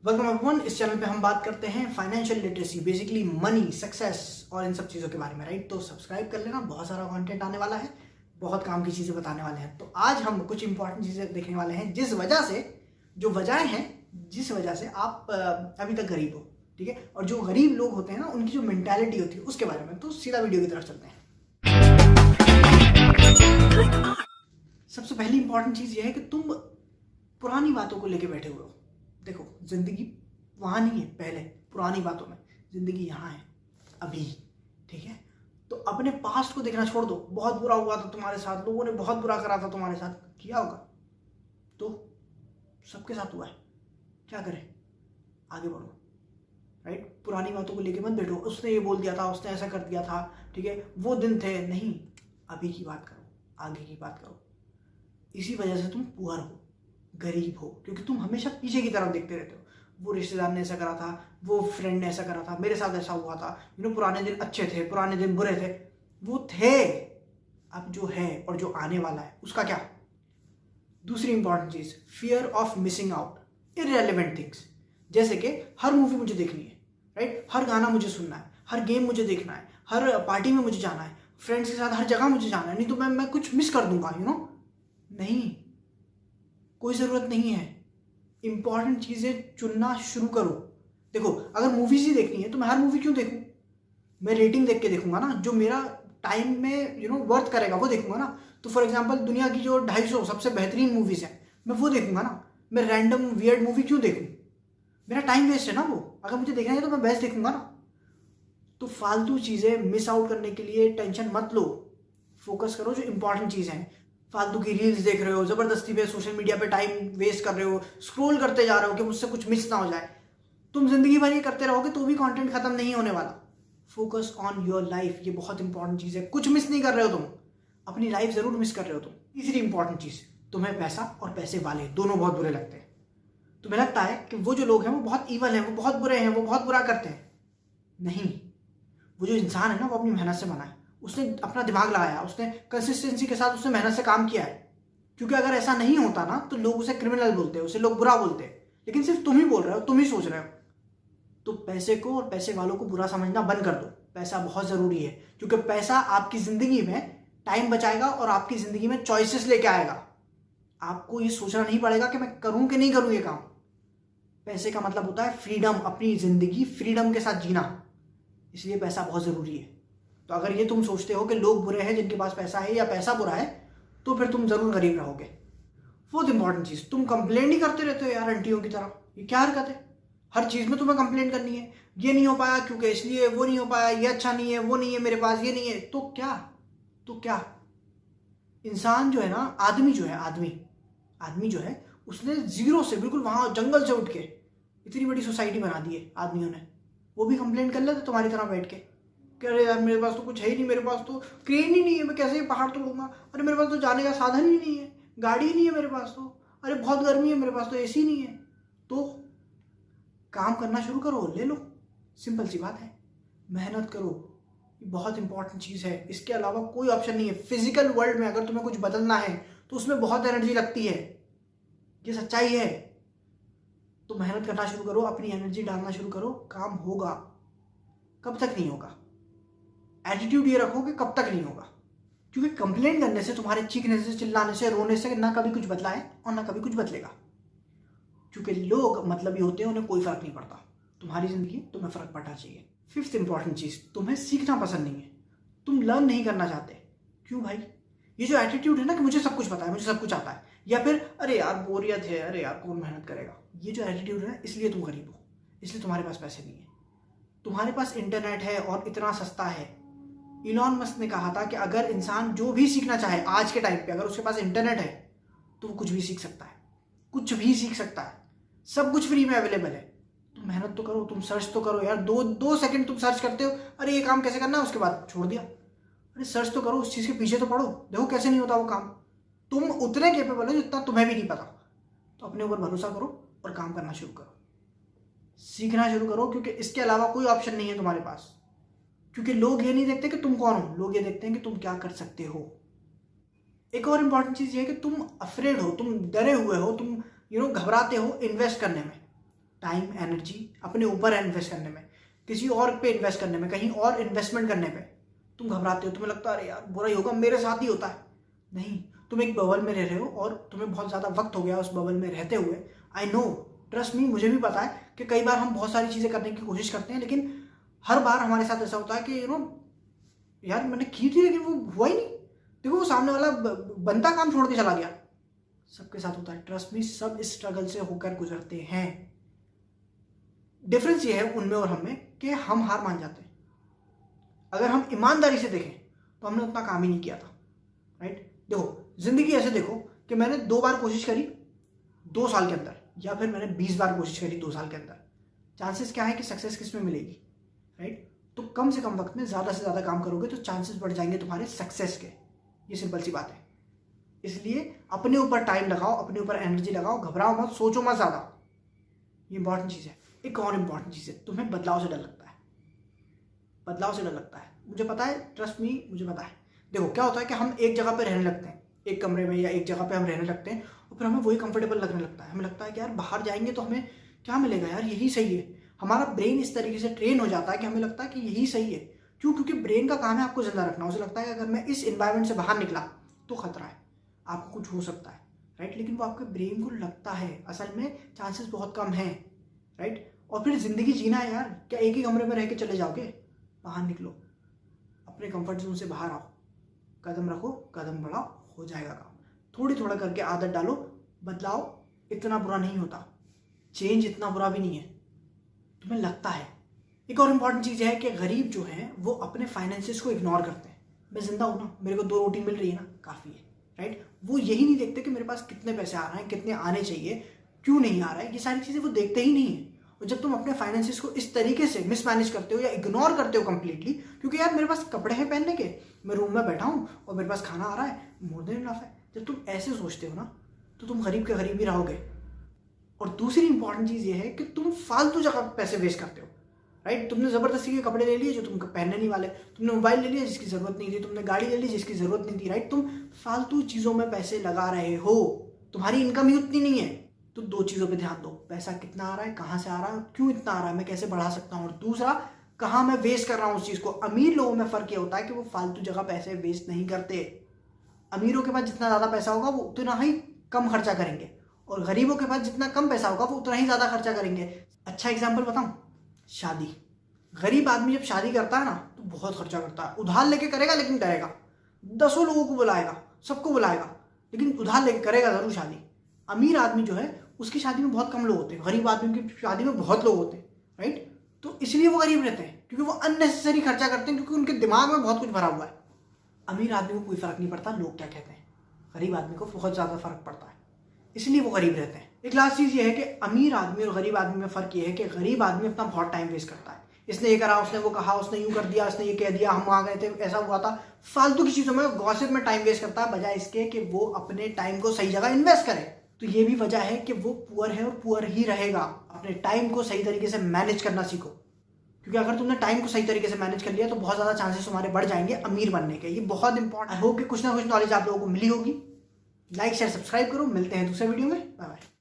Welcome everyone. इस channel पे हम बात करते हैं financial literacy, basically money, success और इन सब चीज़ों के बारे में, राइट। तो सब्सक्राइब कर लेना, बहुत सारा कंटेंट आने वाला है, बहुत काम की चीज़ें बताने वाले हैं। तो आज हम कुछ इंपॉर्टेंट चीज़ें देखने वाले हैं जिस वजह से आप अभी तक गरीब हो, ठीक है। और जो गरीब लोग होते हैं ना, उनकी जो मेंटालिटी होती है उसके बारे में। तो सीधा वीडियो की तरफ चलते हैं। सबसे पहली इंपॉर्टेंट चीज़ ये है कि तुम पुरानी बातों को लेके बैठे हुए हो। देखो, जिंदगी वहाँ नहीं है पहले पुरानी बातों में, जिंदगी यहाँ है अभी, ठीक है। तो अपने पास्ट को देखना छोड़ दो। बहुत बुरा हुआ था तुम्हारे साथ, लोगों ने बहुत बुरा करा था तुम्हारे साथ, किया होगा, तो सबके साथ हुआ है, क्या करें, आगे बढ़ो, राइट। पुरानी बातों को लेके मत बैठो, उसने ये बोल दिया था, उसने ऐसा कर दिया था, ठीक है, वो दिन थे, नहीं, अभी की बात करो, आगे की बात करो। इसी वजह से तुम पुअर हो, गरीब हो, क्योंकि तुम हमेशा पीछे की तरफ देखते रहते हो। वो रिश्तेदार ने ऐसा करा था, वो फ्रेंड ने ऐसा करा था, मेरे साथ ऐसा हुआ था, पुराने दिन अच्छे थे, पुराने दिन बुरे थे, वो थे। अब जो है और जो आने वाला है उसका क्या। दूसरी इंपॉर्टेंट चीज, fear of missing out irrelevant things. जैसे कि हर मूवी मुझे देखनी है, राइट, हर गाना मुझे सुनना है, हर गेम मुझे देखना है, हर पार्टी में मुझे जाना है, फ्रेंड्स के साथ हर जगह मुझे जाना है, नहीं तो मैं कुछ मिस कर दूंगा, नहीं, कोई ज़रूरत नहीं है। इंपॉर्टेंट चीज़ें चुनना शुरू करो। देखो, अगर मूवीज़ ही देखनी है तो मैं हर मूवी क्यों देखूं? मैं रेटिंग देख के देखूंगा ना, जो मेरा टाइम में वर्थ करेगा वो देखूंगा ना। तो फॉर एग्जांपल, दुनिया की जो 250 सबसे बेहतरीन मूवीज़ हैं, मैं वो देखूंगा ना। मैं रैंडम वियर्ड मूवी क्यों देखूं? मेरा टाइम वेस्ट है ना वो। अगर मुझे देखना है तो मैं बेस्ट देखूंगा ना। तो फालतू चीज़ें मिस आउट करने के लिए टेंशन मत लो, फोकस करो जो इंपॉर्टेंट चीज़ है। फालतू की रील्स देख रहे हो, ज़बरदस्ती पे सोशल मीडिया पे टाइम वेस्ट कर रहे हो, स्क्रॉल करते जा रहे हो कि मुझसे कुछ मिस ना हो जाए। तुम जिंदगी भर ये करते रहोगे तो भी कंटेंट खत्म नहीं होने वाला। फोकस ऑन योर लाइफ, ये बहुत इंपॉर्टेंट चीज़ है। कुछ मिस नहीं कर रहे हो तुम, अपनी लाइफ ज़रूर मिस कर रहे हो तुम। तीसरी इंपॉर्टेंट चीज़, तुम्हें पैसा और पैसे वाले दोनों बहुत बुरे लगते हैं। तुम्हें लगता है कि वो जो लोग हैं वो बहुत ईवल हैं, वो बहुत बुरे हैं, वो बहुत बुरा करते हैं। नहीं, वो जो इंसान है ना, वो अपनी मेहनत से बना है, उसने अपना दिमाग लगाया, उसने कंसिस्टेंसी के साथ उसने मेहनत से काम किया है। क्योंकि अगर ऐसा नहीं होता ना तो लोग उसे क्रिमिनल बोलते हैं, उसे लोग बुरा बोलते हैं। लेकिन सिर्फ तुम ही बोल रहे हो, तुम ही सोच रहे हो। तो पैसे को और पैसे वालों को बुरा समझना बंद कर दो। पैसा बहुत ज़रूरी है, क्योंकि पैसा आपकी ज़िंदगी में टाइम बचाएगा और आपकी ज़िंदगी में चॉइसेस लेके आएगा। आपको ये सोचना नहीं पड़ेगा कि मैं करूँ कि नहीं करूँ ये काम। पैसे का मतलब होता है फ्रीडम, अपनी ज़िंदगी फ्रीडम के साथ जीना। इसलिए पैसा बहुत ज़रूरी है। तो अगर ये तुम सोचते हो कि लोग बुरे हैं जिनके पास पैसा है, या पैसा बुरा है, तो फिर तुम ज़रूर गरीब रहोगे। फोर्थ इंपॉर्टेंट चीज़, तुम कंप्लेंट ही करते रहते हो यार आंटियों की तरह। ये क्या हरकत है? हर चीज़ में तुम्हें कंप्लेंट करनी है। ये नहीं हो पाया क्योंकि इसलिए, वो नहीं हो पाया, ये अच्छा नहीं है, वो नहीं है मेरे पास, ये नहीं है, तो क्या इंसान जो है ना, आदमी जो है उसने जीरो से, बिल्कुल वहाँ जंगल से उठ के इतनी बड़ी सोसाइटी बना दी है आदमियों ने। वो भी कंप्लेंट कर लेते तुम्हारी तरह बैठ के, अरे यार मेरे पास तो कुछ है ही नहीं, मेरे पास तो क्रेन ही नहीं है, मैं कैसे ये पहाड़ तोड़ूंगा, अरे मेरे पास तो जाने का साधन ही नहीं है, गाड़ी ही नहीं है मेरे पास तो, अरे बहुत गर्मी है, मेरे पास तो एसी नहीं है। तो काम करना शुरू करो, ले लो, सिंपल सी बात है। मेहनत करो, ये बहुत इंपॉर्टेंट चीज़ है। इसके अलावा कोई ऑप्शन नहीं है। फिजिकल वर्ल्ड में अगर तुम्हें कुछ बदलना है तो उसमें बहुत एनर्जी लगती है, ये सच्चाई है। तो मेहनत करना शुरू करो, अपनी एनर्जी डालना शुरू करो, काम होगा। कब तक नहीं होगा? एटीट्यूड ये रखो कि कब तक नहीं होगा। क्योंकि कंप्लेंट करने से, तुम्हारे चीखने से, चिल्लाने से, रोने से ना कभी कुछ बदला है और ना कभी कुछ बदलेगा। क्योंकि लोग मतलबी होते हैं, उन्हें कोई फर्क नहीं पड़ता। तुम्हारी जिंदगी, तुम्हें फर्क पड़ना चाहिए। फिफ्थ इंपॉर्टेंट चीज, तुम्हें सीखना पसंद नहीं है, तुम लर्न नहीं करना चाहते। क्यों भाई? ये जो एटीट्यूड है ना कि मुझे सब कुछ पता है, मुझे सब कुछ आता है, या फिर अरे यार बोरियत है, अरे यार कौन मेहनत करेगा, ये जो एटीट्यूड है, इसलिए तुम गरीब हो, इसलिए तुम्हारे पास पैसे नहीं है। तुम्हारे पास इंटरनेट है और इतना सस्ता है। इलॉन मस्क ने कहा था कि अगर इंसान जो भी सीखना चाहे आज के टाइम पे, अगर उसके पास इंटरनेट है तो वो कुछ भी सीख सकता है, कुछ भी सीख सकता है। सब कुछ फ्री में अवेलेबल है। तुम मेहनत तो करो, तुम सर्च तो करो यार। दो सेकंड तुम सर्च करते हो, अरे ये काम कैसे करना है, उसके बाद छोड़ दिया। अरे सर्च तो करो, उस चीज़ के पीछे तो पढ़ो, देखो कैसे नहीं होता वो काम। तुम उतने केपेबल हो जितना तुम्हें भी नहीं पता। तो अपने ऊपर भरोसा करो और काम करना शुरू करो, सीखना शुरू करो, क्योंकि इसके अलावा कोई ऑप्शन नहीं है तुम्हारे पास। क्योंकि लोग ये नहीं देखते कि तुम कौन हो, लोग ये देखते हैं कि तुम क्या कर सकते हो। एक और इंपॉर्टेंट चीज़ ये है कि तुम अफ्रेड हो, तुम डरे हुए हो, तुम घबराते हो इन्वेस्ट करने में। टाइम एनर्जी अपने ऊपर इन्वेस्ट करने में, किसी और पे इन्वेस्ट करने में, कहीं और इन्वेस्टमेंट करने पे तुम घबराते हो, तुम्हें लगता है अरे यार बुरा ही होगा, मेरे साथ ही होता है। नहीं, तुम एक बबल में रह रहे हो और तुम्हें बहुत ज़्यादा वक्त हो गया उस बबल में रहते हुए। आई नो, ट्रस्ट मी, मुझे भी पता है कि कई बार हम बहुत सारी चीज़ें करने की कोशिश करते हैं, लेकिन हर बार हमारे साथ ऐसा होता है कि यार मैंने की थी लेकिन वो हुआ ही नहीं। देखो वो सामने वाला बनता काम छोड़ के चला गया। सबके साथ होता है, ट्रस्ट मी, सब इस स्ट्रगल से होकर गुजरते हैं। डिफरेंस ये है उनमें और हम में कि हम हार मान जाते हैं। अगर हम ईमानदारी से देखें तो हमने उतना काम ही नहीं किया था, राइट। देखो जिंदगी ऐसे देखो कि मैंने 2 बार कोशिश करी 2 साल के अंदर, या फिर मैंने 20 बार कोशिश करी 2 साल के अंदर। चांसेस क्या है कि सक्सेस किस में मिलेगी, राइट। तो कम से कम वक्त में ज़्यादा से ज़्यादा काम करोगे तो चांसेस बढ़ जाएंगे तुम्हारे सक्सेस के। ये सिंपल सी बात है। इसलिए अपने ऊपर टाइम लगाओ, अपने ऊपर एनर्जी लगाओ, घबराओ मत, सोचो मत ज़्यादा। ये इंपॉर्टेंट चीज़ है। एक और इंपॉर्टेंट चीज़ है, तुम्हें बदलाव से डर लगता है। बदलाव से डर लगता है, मुझे पता है, ट्रस्ट मी, मुझे पता है। देखो क्या होता है कि हम एक जगह पे रहने लगते हैं, एक कमरे में या एक जगह पे हम रहने लगते हैं, और फिर हमें वही कंफर्टेबल लगने लगता है। हमें लगता है कि यार बाहर जाएंगे तो हमें क्या मिलेगा, यार यही सही है। हमारा ब्रेन इस तरीके से ट्रेन हो जाता है कि हमें लगता है कि यही सही है। क्यों? क्योंकि ब्रेन का काम है आपको जिंदा रखना। उसे लगता है कि अगर मैं इस एनवायरनमेंट से बाहर निकला तो खतरा है, आपको कुछ हो सकता है, राइट। लेकिन वो आपके ब्रेन को लगता है, असल में चांसेस बहुत कम हैं, राइट। और फिर जिंदगी जीना है यार, क्या एक ही कमरे में रह के चले जाओगे? बाहर निकलो, अपने कंफर्ट जोन से बाहर आओ, कदम रखो, कदम बढ़ाओ, हो जाएगा काम। थोड़ी थोड़ा करके आदत डालो। बदलाव इतना बुरा नहीं होता, चेंज इतना बुरा भी नहीं है, तुम्हें लगता है। एक और इम्पॉर्टेंट चीज़ है कि गरीब जो हैं वो अपने फाइनेंसेस को इग्नोर करते हैं। मैं जिंदा हूँ ना, मेरे को 2 रोटी मिल रही है ना, काफ़ी है, राइट। वो यही नहीं देखते कि मेरे पास कितने पैसे आ रहे हैं, कितने आने चाहिए, क्यों नहीं आ रहा है, ये सारी चीज़ें वो देखते ही नहीं है। और जब तुम अपने फाइनेंसेस को इस तरीके से मिसमैनेज करते हो या इग्नोर करते हो कंप्लीटली, क्योंकि यार मेरे पास कपड़े हैं पहनने के, मैं रूम में बैठा हूँ और मेरे पास खाना आ रहा है, मोर देन इनफ है। जब तुम ऐसे सोचते हो ना तो तुम गरीब के गरीब ही रहोगे। और दूसरी इंपॉर्टेंट चीज़ ये है कि तुम फालतू जगह पैसे वेस्ट करते हो, राइट। तुमने ज़बरदस्ती के कपड़े ले लिए जो तुम पहनने नहीं वाले, तुमने मोबाइल ले लिया जिसकी ज़रूरत नहीं थी, तुमने गाड़ी ले ली जिसकी ज़रूरत नहीं थी, राइट। तुम फालतू चीज़ों में पैसे लगा रहे हो, तुम्हारी इनकम ही उतनी नहीं है। तो 2 चीज़ों पे ध्यान दो, पैसा कितना आ रहा है, कहाँ से आ रहा है, क्यों इतना आ रहा है, मैं कैसे बढ़ा सकता हूँ, और दूसरा कहाँ मैं वेस्ट कर रहा हूँ उस चीज़ को। अमीर लोगों में फ़र्क ये होता है कि वो फालतू जगह पैसे वेस्ट नहीं करते। अमीरों के पास जितना ज़्यादा पैसा होगा वो उतना ही कम खर्चा करेंगे, और गरीबों के पास जितना कम पैसा होगा वो उतना ही ज़्यादा खर्चा करेंगे। अच्छा एग्जाम्पल बताऊँ, शादी। गरीब आदमी जब शादी करता है ना तो बहुत खर्चा करता है, उधार लेके करेगा लेकिन करेगा, 10 लोगों को बुलाएगा, सबको बुलाएगा, लेकिन उधार लेके करेगा ज़रूर शादी। अमीर आदमी जो है उसकी शादी में बहुत कम लोग होते हैं, गरीब आदमी की शादी में बहुत लोग होते हैं, राइट। तो इसलिए वो गरीब रहते हैं, क्योंकि वो अननेसेसरी खर्चा करते हैं, क्योंकि उनके दिमाग में बहुत कुछ भरा हुआ है। अमीर आदमी को कोई फ़र्क नहीं पड़ता लोग क्या कहते हैं, गरीब आदमी को बहुत ज़्यादा फ़र्क पड़ता है, इसलिए वो गरीब रहते हैं। एक लास्ट चीज़ ये है कि अमीर आदमी और गरीब आदमी में फ़र्क ये है कि गरीब आदमी अपना बहुत टाइम वेस्ट करता है। इसने ये करा, उसने वो कहा, उसने यूँ कर दिया, उसने ये कह दिया, हम आ गए थे, ऐसा हुआ था, फालतू की चीज़ों में, गॉसिप में टाइम वेस्ट करता है, बजाय इसके कि वो अपने टाइम को सही जगह इन्वेस्ट करे। तो ये भी वजह है कि वो पुअर है और पुअर ही रहेगा। अपने टाइम को सही तरीके से मैनेज करना सीखो, क्योंकि अगर तुमने टाइम को सही तरीके से मैनेज कर लिया तो बहुत ज़्यादा चांसेस तुम्हारे बढ़ जाएंगे अमीर बनने के। ये बहुत इंपॉर्टेंट। आई होप कि कुछ ना कुछ नॉलेज आप लोगों को मिली होगी। लाइक शेयर सब्सक्राइब करो, मिलते हैं दूसरे वीडियो में, बाय बाय।